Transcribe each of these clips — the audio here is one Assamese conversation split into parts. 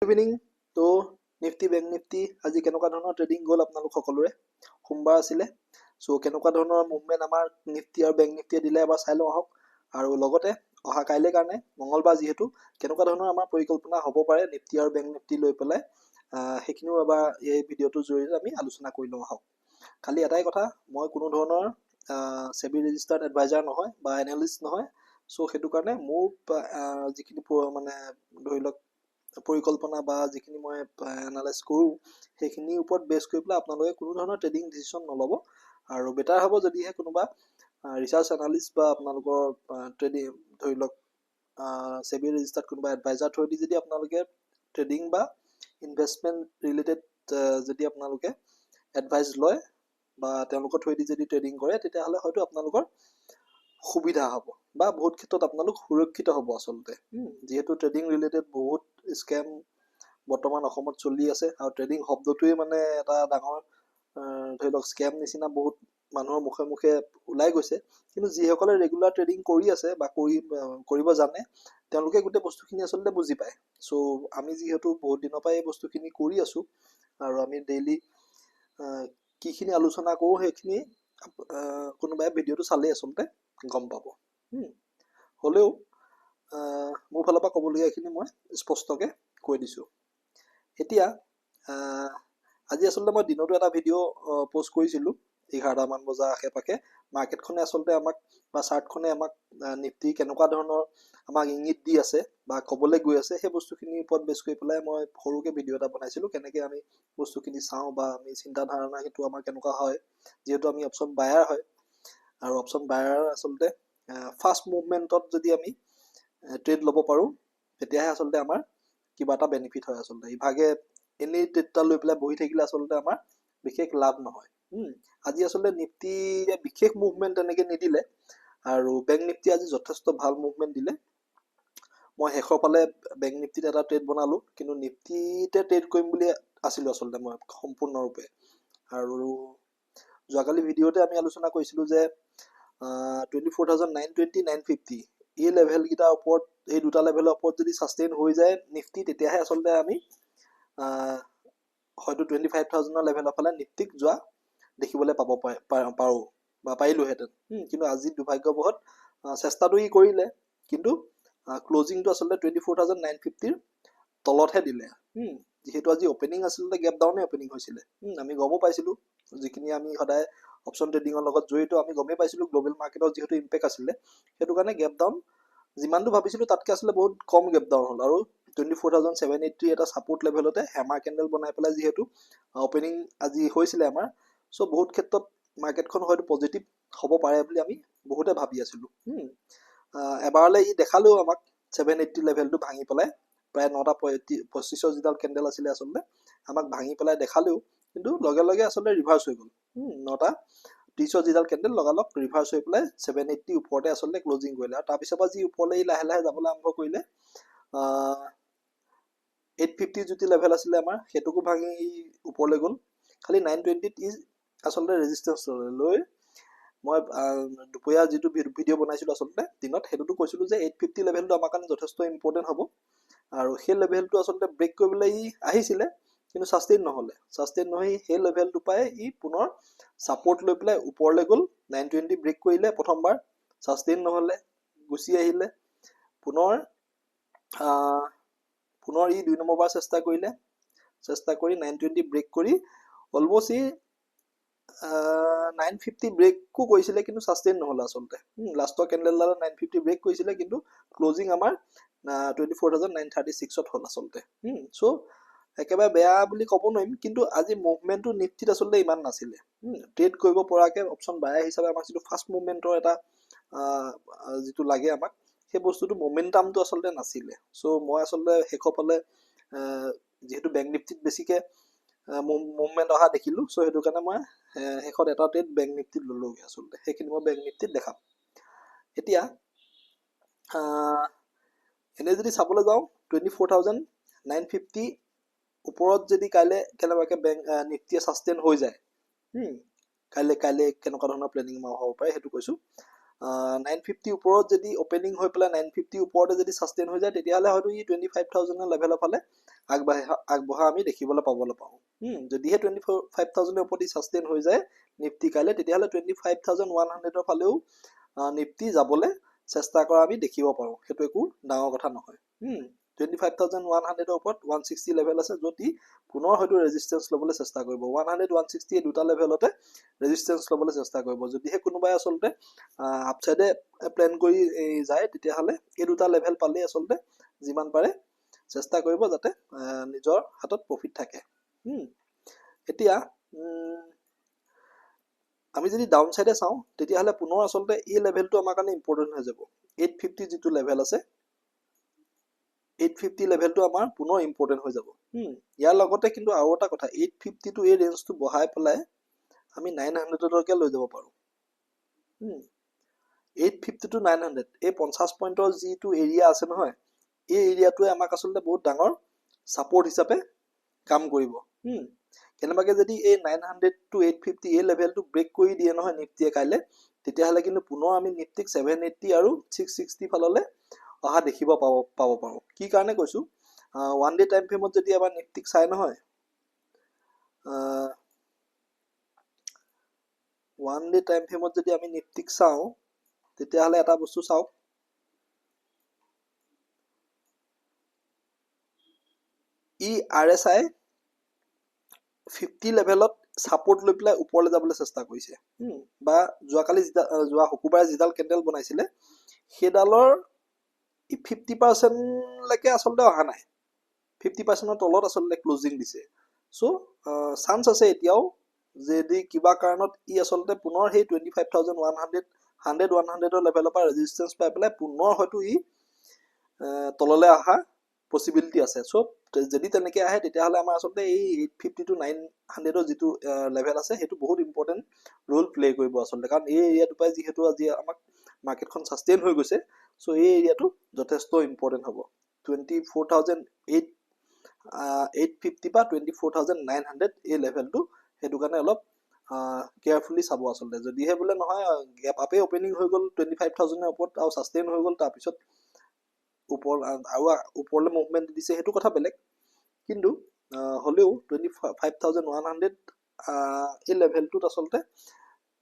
ইভিনিং তো নিফটি বেংক নিফটি আজি কেনেকুৱা ধৰণৰ ট্ৰেডিং গ'ল আপোনালোক সকলোৰে সোমবাৰ আছিলে সো কেনেকুৱা ধৰণৰ মুভমেন্ট আমাৰ নিফটি আৰু বেংক নিফটিয়ে দিলে এবাৰ চাই লওঁ আহক আৰু লগতে অহা কাইলৈ কাৰণে মঙ্গলবাৰ যিহেতু কেনেকুৱা ধৰণৰ আমাৰ পৰিকল্পনা হ'ব পাৰে নিফটি আৰু বেংক নিফটি লৈ পেলাই সেইখিনিও এবাৰ এই ভিডিঅ'টোৰ জৰিয়তে আমি আলোচনা কৰি লওঁ আহক খালি এটাই কথা মই কোনো ধৰণৰ সেবি ৰেজিষ্টাৰ্ড এডভাইজাৰ নহয় বা এনালিষ্ট নহয় সো সেইটো কাৰণে মোৰ যিখিনি মানে ধৰি লওক পৰিকল্পনা বা যিখিনি মই এনালাইজ কৰোঁ সেইখিনিৰ ওপৰত বেছ কৰি পেলাই আপোনালোকে কোনো ধৰণৰ ট্ৰেডিং ডিচিশ্যন নল'ব আৰু বেটাৰ হ'ব যদিহে কোনোবা ৰিচাৰ্চ এনালিষ্ট বা আপোনালোকৰ ট্ৰেডিং ধৰি লওক সেবি ৰেজিষ্টাৰ্ড কোনোবা এডভাইজাৰ থ্ৰুদি যদি আপোনালোকে ট্ৰেডিং বা ইনভেষ্টমেণ্ট ৰিলেটেড যদি আপোনালোকে এডভাইচ লয় বা তেওঁলোকৰ থ্ৰুদি যদি ট্ৰেডিং কৰে তেতিয়াহ'লে হয়তো আপোনালোকৰ সুবিধা হ'ব বা বহুত ক্ষেত্ৰত আপোনালোক সুৰক্ষিত হ'ব আচলতে যিহেতু ট্ৰেডিং ৰিলেটেড বহুত স্কেম বৰ্তমান অসমত চলি আছে আৰু ট্ৰেডিং শব্দটোৱে মানে এটা ডাঙৰ ধৰি লওক স্কেম নিচিনা বহুত মানুহৰ মুখে মুখে ওলাই গৈছে কিন্তু যিসকলে ৰেগুলাৰ ট্ৰেডিং কৰি আছে বা কৰিব জানে তেওঁলোকে গোটেই বস্তুখিনি আচলতে বুজি পায় সো আমি যিহেতু বহুত দিনৰ পৰা এই বস্তুখিনি কৰি আছো আৰু আমি ডেইলি কিখিনি আলোচনা কৰোঁ সেইখিনি কোনোবাই ভিডিঅ'টো চালেই আচলতে গম পাব হ'লেও মোৰ ফালৰ পৰা ক'বলগীয়া এইখিনি মই স্পষ্টকৈ কৈ দিছোঁ এতিয়া আজি আচলতে মই দিনতো এটা ভিডিঅ' পোষ্ট কৰিছিলোঁ 11মান বজাৰ আশে পাশে মাৰ্কেটখনে আচলতে আমাক বা চাৰ্টখনে আমাক নিফটি কেনেকুৱা ধৰণৰ আমাক ইংগিত দি আছে বা ক'বলৈ গৈ আছে সেই বস্তুখিনিৰ ওপৰত বেছ কৰি পেলাই মই সৰুকৈ ভিডিঅ' এটা বনাইছিলোঁ কেনেকৈ আমি বস্তুখিনি চাওঁ বা আমি চিন্তাধাৰণা সেইটো আমাৰ কেনেকুৱা হয় যিহেতু আমি অপশ্যন বায়াৰ হয় আৰু অপশ্যন বায়াৰ আচলতে ফাষ্ট মুভমেণ্টত যদি আমি ট্ৰেড ল'ব পাৰোঁ তেতিয়াহে আচলতে আমাৰ কিবা এটা বেনিফিট হয় আচলতে ইভাগে এনেই ট্ৰেডটা লৈ পেলাই বহি থাকিলে আচলতে আমাৰ বিশেষ লাভ নহয় আজি আচলতে নিফটিয়ে বিশেষ মুভমেণ্ট তেনেকৈ নিদিলে আৰু বেংক নিফটি আজি যথেষ্ট ভাল মুভমেণ্ট দিলে মই শেষৰ ফালে বেংক নিফটিত এটা ট্ৰেড বনালোঁ কিন্তু নিফটিতে ট্ৰেড কৰিম বুলি আছিলোঁ আচলতে মই সম্পূৰ্ণৰূপে আৰু যোৱাকালি ভিডিঅ'তে আমি আলোচনা কৰিছিলোঁ যে 24,920 950 এই লেভেলকেইটাৰ ওপৰত এই দুটা লেভেলৰ ওপৰত যদি ছাষ্টেইন হৈ যায় নিফটি তেতিয়াহে আচলতে আমি হয়তো 25,000ৰ লেভেলৰ ফালে নিফটিক যোৱা দেখিবলৈ পাৰোঁ বা পাৰিলোহেঁতেন কিন্তু আজি দুৰ্ভাগ্যবশত চেষ্টাটো ই কৰিলে কিন্তু ক্লজিংটো আচলতে 24,950ৰ তলতহে দিলে যিহেতু আজি অপেনিং আচলতে গেপ ডাউনে অপেনিং হৈছিলে আমি গমো পাইছিলোঁ যিখিনি আমি সদায় অপশ্যন ট্ৰেডিঙৰ লগত জড়িত আমি গমেই পাইছিলোঁ গ্ল'বেল মাৰ্কেটৰ যিহেতু ইম্পেক্ট আছিলে সেইটো কাৰণে গেপ ডাউন যিমানটো ভাবিছিলোঁ তাতকৈ আচলতে বহুত কম গেপ ডাউন হ'ল আৰু 24,780 এটা ছাপোৰ্ট লেভেলতে হেমাৰ কেণ্ডেল বনাই পেলাই যিহেতু অপেনিং আজি হৈছিলে আমাৰ চ' বহুত ক্ষেত্ৰত মাৰ্কেটখন হয়তো পজিটিভ হ'ব পাৰে বুলি আমি বহুতে ভাবি আছিলোঁ এবাৰলৈ ই দেখালেও আমাক 780 লেভেলটো ভাঙি পেলাই প্ৰায় 9টা 25ৰ যিডাল কেণ্ডেল আছিলে আচলতে আমাক ভাঙি পেলাই দেখালেও কিন্তু লগে লগে আচলতে ৰিভাৰ্চ হৈ গ'ল 9টা 30ৰ যিডাল কেণ্ডেল লগালগ ৰিভাৰ্চ হৈ পেলাই 780 ওপৰতে আচলতে ক্লজিং কৰিলে আৰু তাৰপিছৰ পৰা যি ওপৰলৈ লাহে লাহে যাবলৈ আৰম্ভ কৰিলে 850 যিটো লেভেল আছিলে আমাৰ সেইটোকো ভাঙি ওপৰলৈ গ'ল খালি 920ত ই আচলতে ৰেজিষ্টেঞ্চ লৈ মই দুপৰীয়া যিটো ভিডিঅ' বনাইছিলোঁ আচলতে দিনত সেইটোতো কৈছিলোঁ যে 850 লেভেলটো আমাৰ কাৰণে যথেষ্ট ইম্পৰ্টেণ্ট হ'ব আৰু সেই লেভেলটো আচলতে ব্ৰেক কৰিবলৈ ই আহিছিলে কিন্তু ছাষ্টেইন নহ'লে ছাষ্টেইন নহয় সেই লেভেলটো পাই ই পুনৰ ছাপোৰ্ট লৈ পেলাই ওপৰলৈ গ'ল 920 ব্ৰেক কৰিলে প্ৰথমবাৰ ছাষ্টেইন নহ'লে গুচি আহিলে পুনৰ ই 2 নম্বৰবাৰ চেষ্টা কৰি 920 ব্ৰেক কৰি অলমষ্ট ই 950 ব্ৰেকো কৰিছিলে কিন্তু ছাষ্টেইন নহ'লে আচলতে লাষ্টৰ কেণ্ডেলডালে 950 ব্ৰেক কৰিছিলে কিন্তু ক্লজিং আমাৰ 24,936ত হ'ল আচলতে চ' একেবাৰে বেয়া বুলি ক'ব নোৱাৰিম কিন্তু আজি মুভমেণ্টটো নিফটিত আচলতে ইমান নাছিলে ট্ৰেড কৰিব পৰাকৈ অপশ্যন বায়াৰ হিচাপে আমাক যিটো ফাষ্ট মুভমেণ্টৰ এটা যিটো লাগে আমাক সেই বস্তুটো মমেণ্টামটো আচলতে নাছিলে চ' মই আচলতে শেষৰ ফালে যিহেতু বেংক নিফটিত বেছিকৈ মুভমেণ্ট অহা দেখিলোঁ চ' সেইটো কাৰণে মই শেষত এটা ট্ৰেড বেংক নিফটিত ল'লোগৈ আচলতে সেইখিনি মই বেংক নিফটিত দেখাম এতিয়া এনে যদি চাবলৈ যাওঁ 24,950 ওপৰত যদি কাইলৈ কেনেবাকৈ বেংক নিফটিয়ে ছাষ্টেইন হৈ যায় কাইলৈ কেনেকুৱা ধৰণৰ প্লেনিং হ'ব পাৰে সেইটো কৈছোঁ 950 ওপৰত যদি অপেনিং হৈ পেলাই 950 ওপৰতে যদি সাস্টেইন হৈ যায় তেতিয়াহ'লে হয়তো ই 25000 লেভেলৰ ফালে আগবঢ়া আমি দেখিবলৈ পাওঁ যদিহে 25000 ওপৰত সাস্টেইন হৈ যায় নিফটি কাইলে তেতিয়াহ'লে 25100 ফালেও নিফটি যাবলৈ চেষ্টা কৰা আমি দেখিব পাৰোঁ সেইটো একো ডাঙৰ কথা নহয় 25100 ওপৰত 160 লেভেল আছে য'ত ই পুনৰ হয়তো ৰেজিষ্টেন্স ল'বলৈ চেষ্টা কৰিব 100 160 এই দুটা লেভেলতে ৰেজিষ্টেন্স ল'বলৈ চেষ্টা কৰিব যদিহে কোনোবাই আচলতে আপসাইডে প্লেন কৰি যায় তেতিয়াহ'লে এই দুটা লেভেল পালে আচলতে যিমান পাৰে চেষ্টা কৰিব যাতে নিজৰ হাতত প্ৰফিট থাকে এতিয়া আমি যদি ডাউন সাইডে চাওঁ তেতিয়াহ'লে পুনৰ আচলতে এই লেভেলটো আমাৰ কাৰণে ইম্পৰ্টেন্ট হৈ যাব 850 যিটো লেভেল আছে 850 লেভেলটো আমাৰ পুনৰ ইম্পৰ্টেন্ট হৈ যাব ইয়াৰ লগতে কিন্তু আৰু এটা কথা 850 টো এই ৰেঞ্জটো বঢ়াই পেলাই আমি 900 লৈকে লৈ যাব পাৰো 850 to 900 এই 50 পইণ্টৰ যিটো এৰিয়া আছে নহয় এই এৰিয়াটোৱে আমাক আচলতে বহুত ডাঙৰ সাপোৰ্ট হিচাপে কাম কৰিব কেনেবাকে যদি এই 900 to 850 এই লেভেলটো ব্ৰেক কৰি দিয়ে নহয় নিফটিয়ে কাইলে তেতিয়াহ'লে কিন্তু পুনৰ আমি নিফটিক 780 আৰু 660 ফাললে অহা দেখিব পাৰো কি কাৰণে কৈছো ওৱান ডে টাইম ফ্ৰেমত যদি আমাৰ নিফটিক চাই নহয় ওৱান ডে টাইম ফ্ৰেমত যদি আমি নিফটিক চাওঁ তেতিয়াহ'লে এটা বস্তু চাওক ই RSI 50 লেভেলত সাপোৰ্ট লৈ পেলাই ওপৰলৈ যাবলৈ চেষ্টা কৰিছে বা যোৱা শুকুৰবাৰে যিডাল কেণ্ডেল বনাইছিলে সেইডালৰ 50% লৈকে আচলতে অহা নাই 50% তলত আচলতে ক্লোজিং দিছে সো চান্স আছে এতিয়াও যদি কিবা কাৰণত ই আচলতে পুনৰ সেই 25100 100 লেভেলৰ পৰা ৰেজিষ্টেন্স পাই পেলাই পুনৰ হয়তো ই তললৈ অহা পসিবিলিটি আছে সো যদি তেনেকে আহে তেতিয়াহ'লে আমাৰ আচলতে এই 850 to 900 যিটো লেভেল আছে সেইটো বহুত ইম্পৰ্টেন্ট ৰোল প্লে কৰিব আচলতে কাৰণ এই এৰিয়াটো পাই যিহেতু আজি আমাক মাৰ্কেটখন সাস্টেইন হৈ গৈছে সো এই এৰিয়াটো যথেষ্ট ইম্পৰ্টেন্ট হ'ব 24850 বা 24900 এই লেভেলটো সেইটো কাৰণে অলপ কেয়াৰফুলি চাব আচলতে যদিহে বোলে নহয় গ্যাপ আপে অপেনিং হৈ গ'ল 25000 ওপৰত আৰু সাস্টেইন হৈ গ'ল তাৰ পিছত ওপৰলৈ মুভমেন্ট দিছে সেইটো কথা বেলেগ কিন্তু হলেও 25100 এই লেভেলটোত আচলতে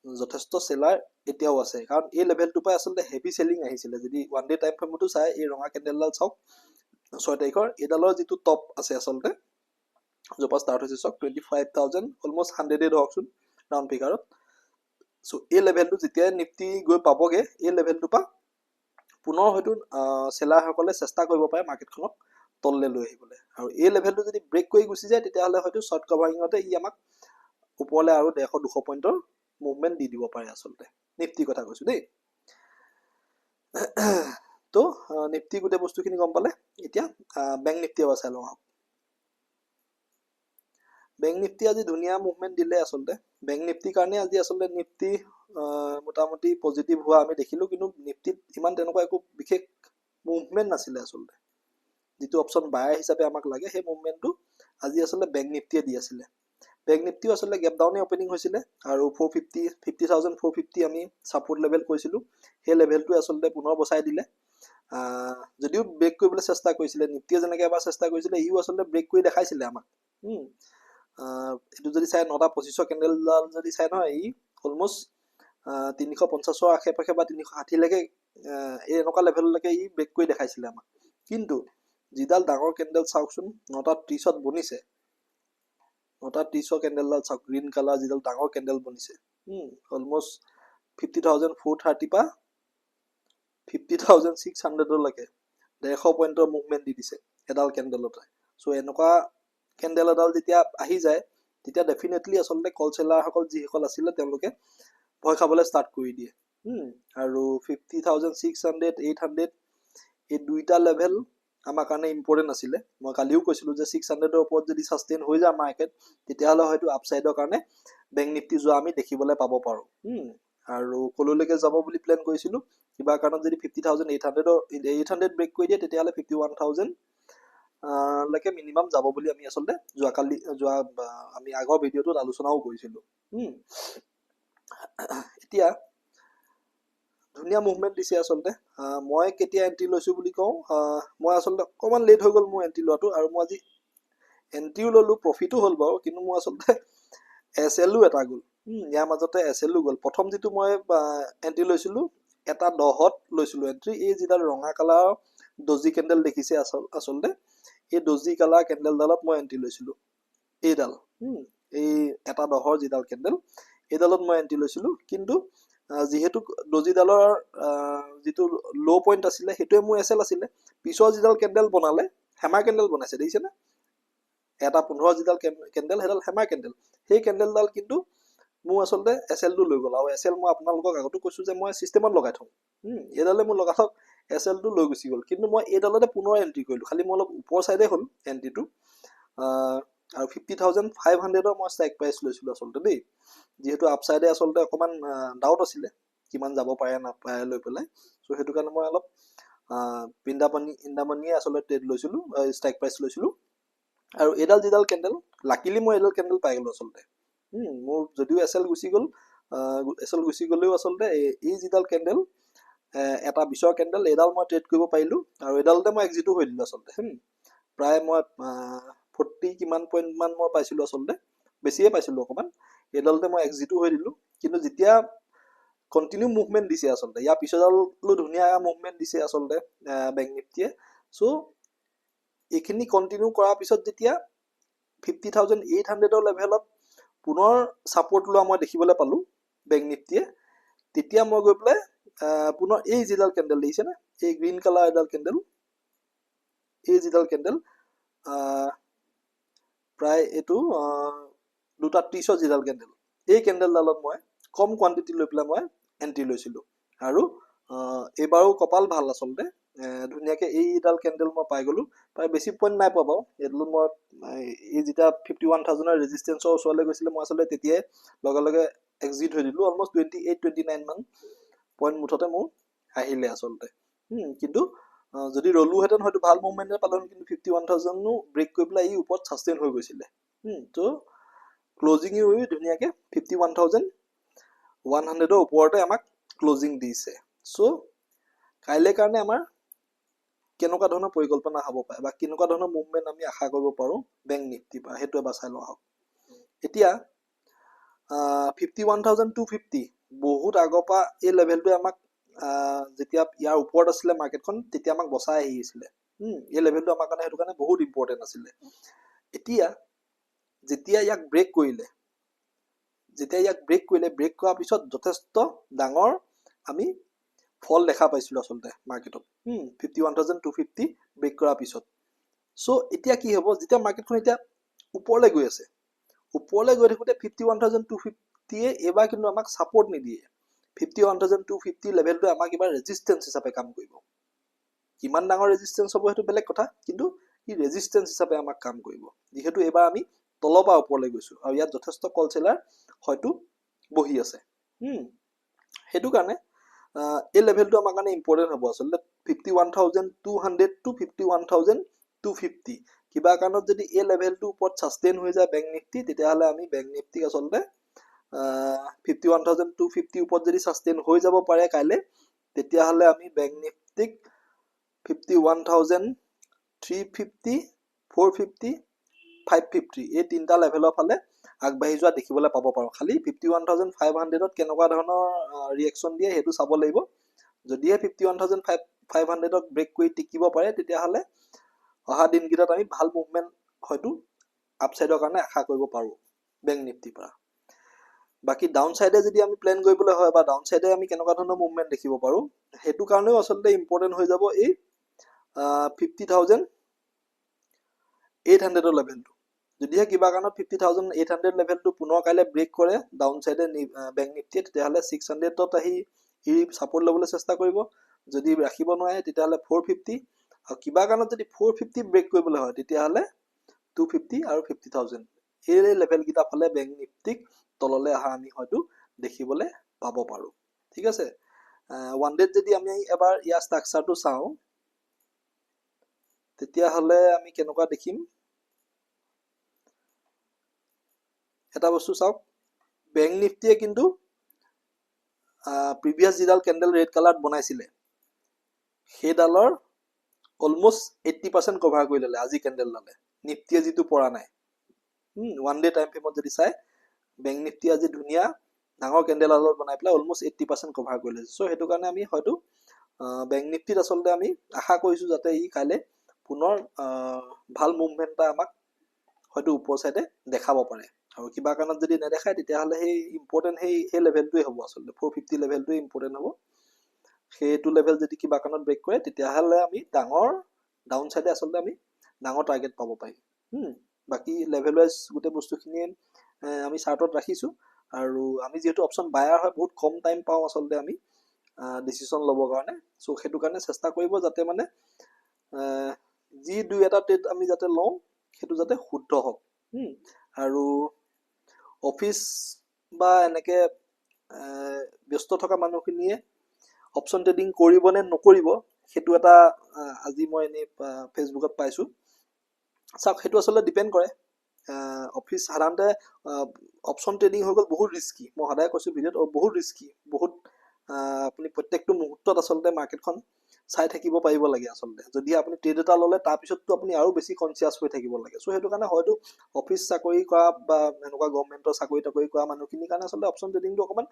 যথেষ্ট সেলাৰ এতিয়াও আছে কাৰণ এই লেভেলটো পাই আচলতে হেভি সেলিং আহিছিলে যদি ওৱান ডে টাইম ফ্ৰেমটো চাই এই ৰঙা কেণ্ডেলডাল চাওক 6 তাৰিখৰ এডালৰ যিটো টপ আছে আচলতে জপা ষ্টাৰ্ট হৈছে চাওক 25000 অলমোষ্ট 100 ধৰকচোন ৰাউণ্ড ফিগাৰত সো এই লেভেলটো যেতিয়া নিফটি গৈ পাবগে এই লেভেলটো পা পুনৰ হয়তো সেলাৰসকলে চেষ্টা কৰিব পাৰে মাৰ্কেটখনক তললৈ লৈ আহিবলৈ আৰু এই লেভেলটো যদি ব্ৰেক কৰি গুচি যায় তেতিয়াহ'লে হয়তো শৰ্ট কভাৰিঙতে ই আমাক ওপৰলৈ আৰু 100 200 পইণ্টৰ মুভমেন্ট দি দিব পাৰে আচলতে নিফটি কথা কৈছো দেই তো নিফটি গোটেই বস্তুখিনি গম পালে এতিয়া বেংক নিফটি এবাৰ চাই লওঁ বেংক নিফটি আজি ধুনীয়া মুভমেন্ট দিলে আচলতে বেংক নিফটিৰ কাৰণে আজি আচলতে নিফটি মোটামুটি পজিটিভ হোৱা আমি দেখিলো কিন্তু নিফটিত ইমান তেনেকুৱা একো বিশেষ মুভমেন্ট নাছিলে আচলতে যিটো অপচন বায়াৰ হিচাপে আমাক লাগে সেই মুভমেন্টটো আজি আচলতে বেংক নিফটিয়ে দি আছিলে বেংক নিফটিও আচলতে গ্যাপ ডাউনে ওপেনিং হৈছিলে আৰু 50450 আমি সাপোৰ্ট লেভেল কৈছিলো সেই লেভেলটো আচলতে পুনৰ বচাই দিলে যদিও ব্ৰেক কৰিবলৈ চেষ্টা কৰিছিলে নিফটিয়ে যেনেকৈ এবাৰ চেষ্টা কৰিছিলে ইও আচলতে ব্ৰেক কৰি দেখাইছিলে আমাক এটো যদি চাই 9:25 কেণ্ডেলডাল যদি চাই নহয় ই অলমোষ্ট 350 আশে-পাশে বা 360 লৈকে এই এনেকুৱা লেভেললৈকে ই ব্ৰেক কৰি দেখাইছিলে আমাক কিন্তু যিডাল ডাঙৰ কেণ্ডেল চাওকচোন 9:30ত বনিছে 9:30 কেণ্ডেলডাল চাওক গ্ৰীণ কালাৰ যিডাল ডাঙৰ কেণ্ডেল বনিছে অলমোষ্ট 50430 পা 50600 লৈকে 150 পইণ্টৰ মুভমেন্ট দি দিছে এডাল কেণ্ডেলতে সো এনেকুৱা কেণ্ডেল এডাল যেতিয়া আহি যায় তেতিয়া ডেফিনেটলি আচলতে কল সেলাৰসকল যিসকল আছিলে তেওঁলোকে ভয় খাবলৈ ষ্টাৰ্ট কৰি দিয়ে আৰু 50600 800 এই দুইটা লেভেল আমাৰ কাৰণে ইম্পৰ্টেন্ট আছিলে মই কালিও কৈছিলো যে 600 ৰ ওপৰত যদি সাস্টেইন হৈ যায় মাৰ্কেট তেতিয়াহ'লে হয়তো আপসাইডৰ কাৰণে বেংক নিফটি যোৱা আমি দেখিবলৈ পাব পাৰো আৰু কললৈকে যাব বুলি প্ল্যান কৰিছিলো কিবা কাৰণত যদি 50800 ব্ৰেক কৰি দিয়ে তেতিয়াহ'লে 51000 লৈকে মিনিমাম যাব বুলি আমি আচলতে আমি আগৰ ভিডিঅ'টোত আলোচনাও কৰিছিলো এতিয়া ধুনীয়া মুভমেণ্ট দিছে আচলতে। মই কেতিয়া এণ্ট্ৰি লৈছোঁ বুলি কওঁ, মই আচলতে অকণমান লেট হৈ গ'ল মোৰ এণ্ট্ৰি লোৱাটো, আৰু মই আজি এণ্ট্ৰিও ল'লোঁ, প্ৰফিটো হ'ল বাৰু, কিন্তু মোৰ আচলতে এছ এলো এটা গ'ল। ইয়াৰ মাজতে এছ এলো গ'ল। প্ৰথম যিটো মই এণ্ট্ৰি লৈছিলোঁ, এটা 10ত লৈছিলোঁ এণ্ট্ৰি। এই যিডাল ৰঙা কালাৰৰ ডজি কেণ্ডেল দেখিছে আচলতে, এই ডজি কালাৰ কেণ্ডেলডালত মই এণ্ট্ৰি লৈছিলোঁ। এইডাল এই এটা 10ৰ যিডাল কেণ্ডেল, এইডালত মই এণ্ট্ৰি লৈছিলোঁ। কিন্তু যিহেতু ডজিডালৰ যিটো ল' পইণ্ট আছিলে সেইটোৱে মোৰ এছ এল আছিলে। পিছৰ যিডাল কেণ্ডেল বনালে, হেমাৰ কেণ্ডেল বনাইছে, দেখিছেনে? এটা 15 যিডাল কেণ্ডেল, সেইডাল হেমাৰ কেণ্ডেল। সেই কেণ্ডেলডাল কিন্তু মোৰ আচলতে এছ এলটো লৈ গ'ল। আৰু এছ এল মই আপোনালোকক আগতো কৈছোঁ যে মই ছিষ্টেমত লগাই থওঁ। এইডালে মোৰ লগাই থওক এছ এলটো লৈ গুচি গ'ল। কিন্তু মই এইডালতে পুনৰ এণ্ট্ৰি কৰিলোঁ, খালি মোৰ অলপ ওপৰ ছাইডে হ'ল এণ্ট্ৰিটো। আৰু 50,500ৰ মই ষ্ট্ৰাইক প্ৰাইচ লৈছিলোঁ আচলতে দেই। যিহেতু আপছাইডে আচলতে অকণমান ডাউট আছিলে কিমান যাব পাৰে নাপায় লৈ পেলাই। চ' সেইটো কাৰণে মই অলপ ইণ্ডামানিয়ে আচলতে ট্ৰেড লৈছিলোঁ, ষ্ট্ৰাইক প্ৰাইচ লৈছিলোঁ। আৰু এইডাল যিডাল কেণ্ডেল, লাকিলি মই এইডাল কেণ্ডেল পাই গ'লোঁ আচলতে। মোৰ যদিও এছ এল গুচি গ'ল, এছ এল গুচি গ'লেও আচলতে এই যিডাল কেণ্ডেল, এটা 20ৰ কেণ্ডেল, এইডাল মই ট্ৰেড কৰিব পাৰিলোঁ। আৰু এইডালতে মই এক্সিটো হৈ দিলোঁ আচলতে। প্ৰায় মই 40 কিমান পইণ্টমান মই পাইছিলোঁ আচলতে, বেছিয়ে পাইছিলোঁ অকণমান। এইডালতে মই এক্সিটো হৈ দিলোঁ। কিন্তু যেতিয়া কণ্টিনিউ মুভমেণ্ট দিছে আচলতে, ইয়াৰ পিছৰডালো ধুনীয়া মুভমেণ্ট দিছে আচলতে বেংক নিফটিয়ে। চ' এইখিনি কণ্টিনিউ কৰাৰ পিছত যেতিয়া 50,800ৰ লেভেলত পুনৰ ছাপৰ্ট লোৱা মই দেখিবলৈ পালোঁ বেংক নিফটিয়ে, তেতিয়া মই গৈ পেলাই পুনৰ এই যিডাল কেণ্ডেল দেখিছেনে, এই গ্ৰীণ কালাৰ এডাল কেণ্ডেল, এই যিডাল কেণ্ডেল প্ৰায় এইটো 2:30ৰ যিডাল কেণ্ডেল, এই কেণ্ডেলডালত মই কম কোৱান্টিটি লৈ পেলাই মই এণ্ট্ৰি লৈছিলোঁ। আৰু এইবাৰো কপাল ভাল আচলতে, ধুনীয়াকৈ এইডাল কেণ্ডেল মই পাই গ'লোঁ। প্ৰায় বেছি পইণ্ট নাই পোৱা বাৰু। এইডালত মই এই যেতিয়া 51,000ৰ ৰেজিষ্টেঞ্চৰ ওচৰলৈ গৈছিলে, মই আচলতে তেতিয়াই লগে লগে এক্সিট হৈ দিলোঁ। অলমষ্ট 28-29 মান পইণ্ট মুঠতে মোৰ আহিলে আচলতে। কিন্তু যদি ৰ'লোহেঁতেন হয়তো ভাল মুভমেণ্টে পালোঁ, কিন্তু 51,000ও ব্ৰেক কৰি পেলাই এই ওপৰত ছাষ্টেইন হৈ গৈছিলে। তো ক্লজিঙো ধুনীয়াকৈ 51,100ৰ ওপৰতে আমাক ক্লজিং দিছে। চ' কাইলৈ কাৰণে আমাৰ কেনেকুৱা ধৰণৰ পৰিকল্পনা হ'ব পাৰে বা কেনেকুৱা ধৰণৰ মুভমেণ্ট আমি আশা কৰিব পাৰোঁ বেংক নিফটিৰ পৰা, সেইটো এবাৰ চাই লওঁ আহক। এতিয়া 51,250 বহুত আগৰ পৰা এই লেভেলটোৱে আমাক যেতিয়া ইয়াৰ ওপৰত আছিলে মাৰ্কেটখন, তেতিয়া আমাক বচাই আহি আছিলে। এই লেভেলটো আমাৰ কাৰণে সেইটো কাৰণে বহুত ইম্পৰ্টেণ্ট আছিলে। এতিয়া যেতিয়া ইয়াক ব্ৰেক কৰিলে, ব্ৰেক কৰাৰ পিছত যথেষ্ট ডাঙৰ আমি ফল দেখা পাইছিলোঁ আচলতে মাৰ্কেটত 51,250 ব্ৰেক কৰাৰ পিছত। চ' এতিয়া কি হ'ব, যেতিয়া মাৰ্কেটখন এতিয়া ওপৰলৈ গৈ আছে, ওপৰলৈ গৈ থাকোঁতে 51,250য়ে এইবাৰ কিন্তু আমাক ছাপৰ্ট নিদিয়ে। 51,250 লেভেলটোৱে আমাক এইবাৰ ৰেজিষ্টেঞ্চ হিচাপে কাম কৰিব। কিমান ডাঙৰ ৰেজিষ্টেঞ্চ হ'ব সেইটো বেলেগ কথা, কিন্তু ই ৰেজিষ্টেঞ্চ হিচাপে আমাক কাম কৰিব। যিহেতু এইবাৰ আমি তলৰ পৰা ওপৰলৈ গৈছোঁ আৰু ইয়াত যথেষ্ট কলচেলাৰ হয়তো বহি আছে। সেইটো কাৰণে এই লেভেলটো আমাৰ কাৰণে ইম্পৰ্টেণ্ট হ'ব আচলতে। 51,200 to 51,250 কিবা কাৰণত যদি এই লেভেলটোৰ ওপৰত ছাষ্টেইন হৈ যায় বেংক নিফটি, তেতিয়াহ'লে আমি বেংক নিফটিক আচলতে 51,250 ওপৰত যদি ছাষ্টেইন হৈ যাব পাৰে কাইলৈ, তেতিয়াহ'লে আমি বেংক নিফটিক 51,350, 450, 550 এই তিনিটা লেভেলৰ ফালে আগবাঢ়ি যোৱা দেখিবলৈ পাব পাৰোঁ। খালি 51,500ত কেনেকুৱা ধৰণৰ ৰিয়েকশ্যন দিয়ে সেইটো চাব লাগিব। যদিহে 51,500ক ব্ৰেক কৰি টিকিব পাৰে, তেতিয়াহ'লে অহা দিনকেইটাত আমি ভাল মুভমেণ্ট হয়তো আপছাইডৰ কাৰণে আশা কৰিব পাৰোঁ বেংক নিফটিৰ পৰা। বাকী ডাউন ছাইডে যদি আমি প্লেন কৰিবলৈ হয় বা ডাউন ছাইডে আমি কেনেকুৱা ধৰণৰ মুভমেণ্ট দেখিব পাৰোঁ, সেইটো কাৰণেও আচলতে ইম্পৰ্টেণ্ট হৈ যাব এই 50,800ৰ লেভেলটো। যদিহে কিবা কাৰণত 50,800 লেভেলটো পুনৰ কাইলৈ ব্ৰেক কৰে ডাউন ছাইডে বেংক নিফটিয়ে, তেতিয়াহ'লে 600ত আহি ছাপৰ্ট ল'বলৈ চেষ্টা কৰিব। যদি ৰাখিব নোৱাৰে তেতিয়াহ'লে 450, আৰু কিবা কাৰণত যদি 450 ব্ৰেক কৰিবলৈ হয় তেতিয়াহ'লে 250 আৰু 50,000 এই লেভেলকেইটাৰ ফালে বেংক নিফটিক তললৈ অহা আমি হয়তো দেখিবলৈ পাব পাৰোঁ। ঠিক আছে, ওৱান ডেত যদি আমি এবাৰ ইয়াৰ ষ্ট্ৰাকচাৰটো চাওঁ, তেতিয়াহ'লে আমি কেনেকুৱা দেখিম। এটা বস্তু চাওক, বেংক নিফটিয়ে কিন্তু প্ৰিভিয়াছ যিডাল কেণ্ডেল ৰেড কালাৰত বনাইছিলে সেইডালৰ অলমষ্ট 80% কভাৰ কৰি ল'লে আজি কেণ্ডেলডালে, নিফটিয়ে যিটো পৰা নাই। ওৱান ডে টাইম ফ্ৰেমত যদি চাই বেংক নিফটি আজি ধুনীয়া ডাঙৰ কেণ্ডেল এডালত বনাই পেলাই অলমষ্ট 80% কভাৰ কৰি লৈছে। চ' সেইটো কাৰণে আমি হয়তো বেংক নিফটিত আচলতে আমি আশা কৰিছোঁ যাতে ই কাইলৈ পুনৰ ভাল মুভমেণ্ট এটা আমাক হয়তো ওপৰ চাইডে দেখাব পাৰে। আৰু কিবা কাৰণত যদি নেদেখায় তেতিয়াহ'লে সেই ইম্পৰ্টেণ্ট সেই লেভেলটোৱে হ'ব আচলতে 450 লেভেলটোৱে ইম্পৰ্টেণ্ট হ'ব। সেইটো লেভেল যদি কিবা কাৰণত ব্ৰেক কৰে তেতিয়াহ'লে আমি ডাঙৰ ডাউন চাইডে আচলতে আমি ডাঙৰ টাৰ্গেট পাব পাৰিম। বাকী লেভেল ৱাইজ গোটেই বস্তুখিনিয়ে আমি চাৰ্টত ৰাখিছোঁ। আৰু আমি যিহেতু অপশ্যন বায়াৰ হয় বহুত কম টাইম পাওঁ আচলতে আমি ডিচিশ্যন ল'বৰ কাৰণে। চ' সেইটো কাৰণে চেষ্টা কৰিব যাতে মানে যি দুই এটা ট্ৰেড আমি যাতে লওঁ সেইটো যাতে শুদ্ধ হওক। আৰু অফিচ বা এনেকৈ ব্যস্ত থকা মানুহখিনিয়ে অপশ্যন ট্ৰেডিং কৰিব নে নকৰিব সেইটো এটা আজি মই এনেই ফেচবুকত পাইছোঁ। চাওক সেইটো আচলতে ডিপেণ্ড কৰে। অফিচ সাধাৰণতে অপশ্যন ট্ৰেডিং হৈ গ'ল বহুত ৰিস্কি। মই সদায় কৈছোঁ ভিডিঅ'ত বহুত ৰিস্কি, বহুত আপুনি প্ৰত্যেকটো মুহূৰ্তত আচলতে মাৰ্কেটখন চাই থাকিব পাৰিব লাগে আচলতে। যদি আপুনি ট্ৰেড এটা ল'লে তাৰপিছততো আপুনি আৰু বেছি কনচিয়াছ হৈ থাকিব লাগে। চ' সেইটো কাৰণে হয়তো অফিচ চাকৰি কৰা বা এনেকুৱা গভৰ্ণমেণ্টৰ চাকৰি তাকৰি কৰা মানুহখিনিৰ কাৰণে আচলতে অপশ্যন ট্ৰেডিংটো অকণমান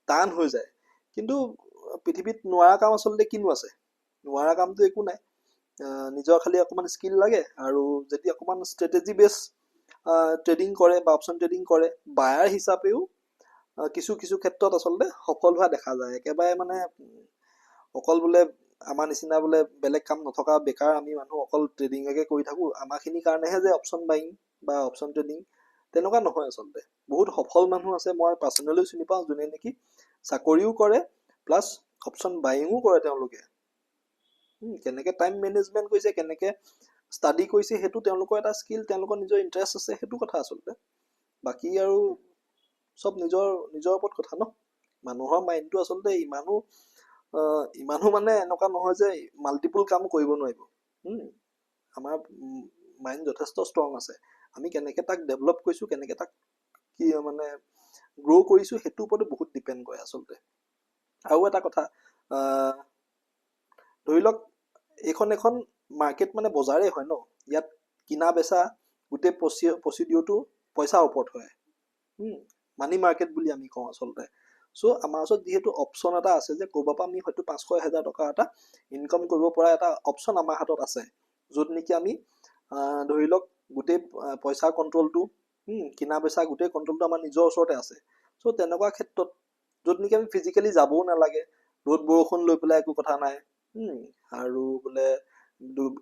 টান হৈ যায়। কিন্তু পৃথিৱীত নোৱাৰা কাম আচলতে কিনো আছে, নোৱাৰা কামটো একো নাই। নিজৰ খালি অকণমান স্কিল লাগে আৰু যদি অকণমান ষ্ট্ৰেটেজি বেছ ট্ৰেডিং কৰে বা অপশ্যন ট্ৰেডিং কৰে বায়াৰ হিচাপেও কিছু কিছু ক্ষেত্ৰত আচলতে সফল হোৱা দেখা যায়। একেবাৰে মানে অকল বোলে আমাৰ নিচিনা বোলে বেলেগ কাম নথকা বেকাৰ আমি মানুহ অকল ট্ৰেডিঙকে কৰি থাকোঁ, আমাৰখিনিৰ কাৰণেহে যে অপশ্যন বাইং বা অপশ্যন ট্ৰেডিং তেনেকুৱা নহয় আচলতে। বহুত সফল মানুহ আছে মই পাৰ্চনেলিও চিনি পাওঁ যোনে নেকি চাকৰিও কৰে প্লাছ অপশ্যন বাইঙো কৰে। তেওঁলোকে কেনেকৈ টাইম মেনেজমেণ্ট কৰিছে, কেনেকৈ ষ্টাডি কৰিছে সেইটো তেওঁলোকৰ এটা স্কিল, তেওঁলোকৰ নিজৰ ইণ্টাৰেষ্ট আছে, সেইটো কথা আচলতে। বাকী আৰু চব নিজৰ নিজৰ ওপৰত কথা ন। মানুহৰ মাইণ্ডটো আচলতে ইমানো মানে এনেকুৱা নহয় যে মাল্টিপুল কাম কৰিব নোৱাৰিব। আমাৰ মাইণ্ড যথেষ্ট ষ্ট্ৰং আছে। আমি কেনেকৈ তাক ডেভেলপ কৰিছোঁ, কেনেকৈ তাক কি মানে গ্ৰ' কৰিছোঁ সেইটোৰ ওপৰতো বহুত ডিপেণ্ড কৰে আচলতে। আৰু এটা কথা ধৰি লওক এইখন এখন মাৰ্কেট মানে বজাৰেই হয় ন। ইয়াত কিনা বেচা গোটেই প্ৰচিডিঅ'টো পইচাৰ ওপৰত হয়। মানি মাৰ্কেট বুলি আমি কওঁ আচলতে। চ' আমাৰ ওচৰত যিহেতু অপশ্যন এটা আছে যে ক'ৰবাৰ পৰা আমি হয়তো 500-1000 টকা এটা ইনকাম কৰিব পৰা এটা অপশ্যন আমাৰ হাতত আছে, য'ত নেকি আমি ধৰি লওক গোটেই পইচাৰ কণ্ট্ৰলটো কিনা বেচা গোটেই কণ্ট্ৰলটো আমাৰ নিজৰ ওচৰতে আছে। চ' তেনেকুৱা ক্ষেত্ৰত য'ত নেকি আমি ফিজিকেলি যাবও নালাগে, ৰ'দ বৰষুণ লৈ পেলাই একো কথা নাই, আৰু বোলে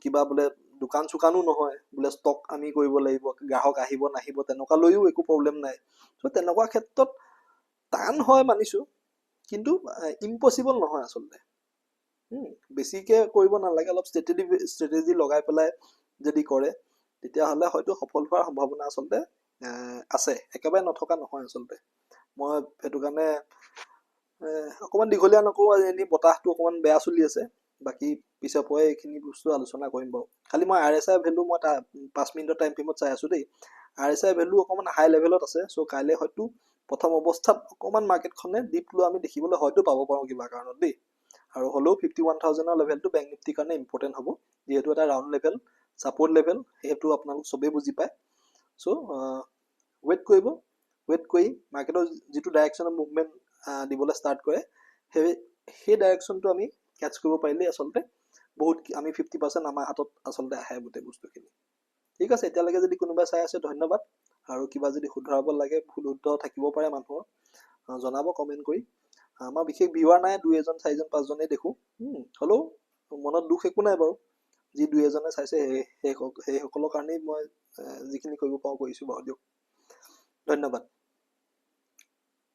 কিবা বোলে দোকান চোকানো নহয় বোলে ষ্টক আমি কৰিব লাগিব, গ্ৰাহক আহিব নাহিব তেনেকুৱা লৈও একো প্ৰব্লেম নাই। চ' তেনেকুৱা ক্ষেত্ৰত টান হয় মানিছোঁ, কিন্তু ইম্পচিবল নহয় আচলতে। বেছিকৈ কৰিব নালাগে, অলপ ষ্ট্ৰেটেজি লগাই পেলাই যদি কৰে তেতিয়াহ'লে হয়তো সফল হোৱাৰ সম্ভাৱনা আচলতে আছে, একেবাৰে নথকা নহয় আচলতে। মই সেইটো কাৰণে অকণমান দীঘলীয়া নকৰোঁ, আজি এনেই বতাহটো অকণমান বেয়া চলি আছে। বাকী পিছৰ পৰাই এইখিনি বস্তু আলোচনা কৰিম বাৰু। খালি মই RSI ভেলু মই 5 মিনিটৰ টাইম ফ্ৰেমত চাই আছোঁ দেই। RSI ভেলু অকণমান হাই লেভেলত আছে। চ' কাইলৈ হয়তো প্ৰথম অৱস্থাত অকণমান মাৰ্কেটখনে ডিপ লোৱা আমি দেখিবলৈ হয়তো পাব পাৰোঁ কিবা কাৰণত দেই। আৰু হ'লেও 51,000ৰ লেভেলটো বেংক নিফটিৰ কাৰণে ইম্পৰ্টেণ্ট হ'ব, যিহেতু এটা ৰাউণ্ড লেভেল ছাপৰ্ট লেভেল, সেইটো আপোনালোক চবেই বুজি পায়। চ' ৱেইট কৰিব, ৱেইট কৰি মাৰ্কেটৰ যিটো ডাইৰেকশ্যনৰ মুভমেণ্ট দিবলৈ ষ্টাৰ্ট কৰে সেই ডাইৰেকশ্যনটো আমি কেটচ কৰিব পাৰিলেই আচলতে বহুত আমি 50% আমাৰ হাতত আচলতে আহে গোটেই বস্তুখিনি। ঠিক আছে, এতিয়ালৈকে যদি কোনোবাই চাই আছে ধন্যবাদ। আৰু কিবা যদি শুধৰাব লাগে ভুল শুদ্ধ থাকিব পাৰে মানুহৰ জনাব কমেণ্ট কৰি। আমাৰ বিশেষ ভিউৱাৰ নাই, 2-এজন 4-জন 5জনেই দেখোঁ। হ'লেও মনত দুখ একো নাই বাৰু, যি 2-এজনে চাইছে সেইসকলৰ কাৰণেই মই যিখিনি কৰিব পাৰোঁ কৰিছোঁ বাৰু। দিয়ক ধন্যবাদ।